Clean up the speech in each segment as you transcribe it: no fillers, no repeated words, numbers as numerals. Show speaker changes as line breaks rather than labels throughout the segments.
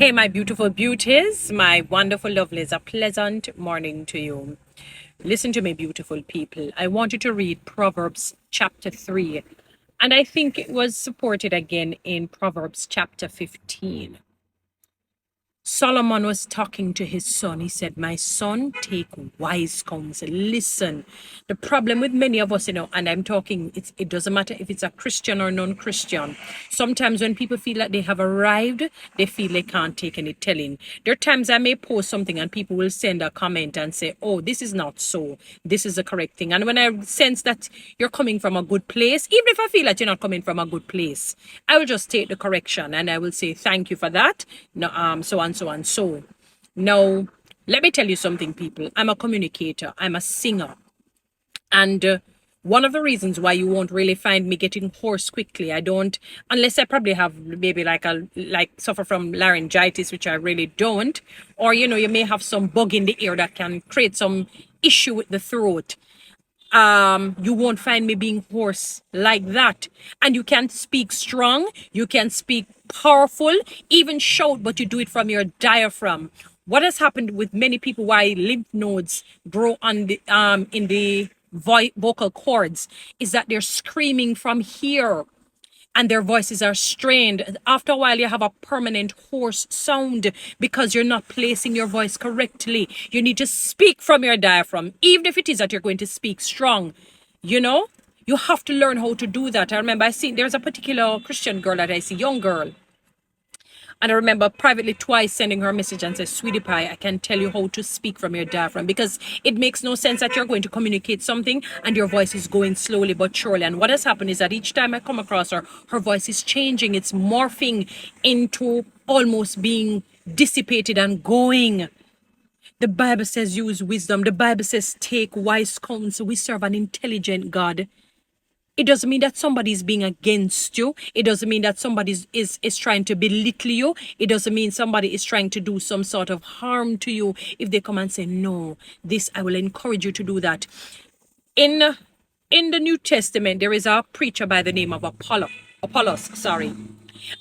Hey, my beautiful beauties, my wonderful lovelies, a pleasant morning to you. Listen to me, beautiful people. I want you to read Proverbs chapter 3, and I think it was supported again in Proverbs chapter 15. Solomon was talking to his son. He said, my son, take wise counsel. Listen, the problem with many of us, and I'm talking, it doesn't matter if it's a Christian or non-Christian. Sometimes when people feel like they have arrived, they feel they can't take any telling. There are times I may post something and people will send a comment and say, oh, this is not so. This is the correct thing. And when I sense that you're coming from a good place, even if I feel that you're not coming from a good place, I will just take the correction and I will say, thank you for that. No, so on, so on, so. Now, let me tell you something, people. I'm a communicator. I'm a singer. And one of the reasons why you won't really find me getting hoarse quickly, I don't, unless I probably have maybe like suffer from laryngitis, which I really don't, or you may have some bug in the ear that can create some issue with the throat. You won't find me being hoarse like that. And you can speak strong, you can speak powerful, even shout, but you do it from your diaphragm. What has happened with many people, why lymph nodes grow on the in the vocal cords, is that they're screaming from here and their voices are strained. After a while, you have a permanent hoarse sound because you're not placing your voice correctly. You need to speak from your diaphragm, even if it is that you're going to speak strong. You have to learn how to do that. I remember there's a particular Christian girl that I see, young girl. And I remember privately twice sending her a message and say, sweetie pie, I can tell you how to speak from your diaphragm, because it makes no sense that you're going to communicate something and your voice is going slowly but surely. And what has happened is that each time I come across her, her voice is changing. It's morphing into almost being dissipated and going. The Bible says use wisdom. The Bible says take wise counsel. We serve an intelligent God. It doesn't mean that somebody is being against you. It doesn't mean that somebody is trying to belittle you. It doesn't mean somebody is trying to do some sort of harm to you. If they come and say, no, this, I will encourage you to do that. In the New Testament, there is a preacher by the name of Apollos.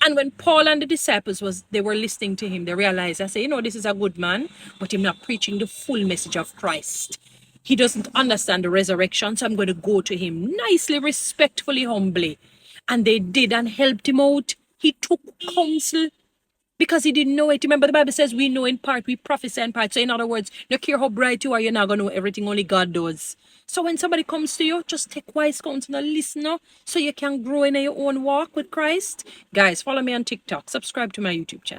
And when Paul and the disciples they were listening to him, they realized, I say, this is a good man, but he's not preaching the full message of Christ. He doesn't understand the resurrection, so I'm going to go to him nicely, respectfully, humbly. And they did and helped him out. He took counsel because he didn't know it. Remember, the Bible says we know in part, we prophesy in part. So in other words, no care how bright you are, you're not going to know everything, only God does. So when somebody comes to you, just take wise counsel and listen so you can grow in your own walk with Christ. Guys, follow me on TikTok. Subscribe to my YouTube channel.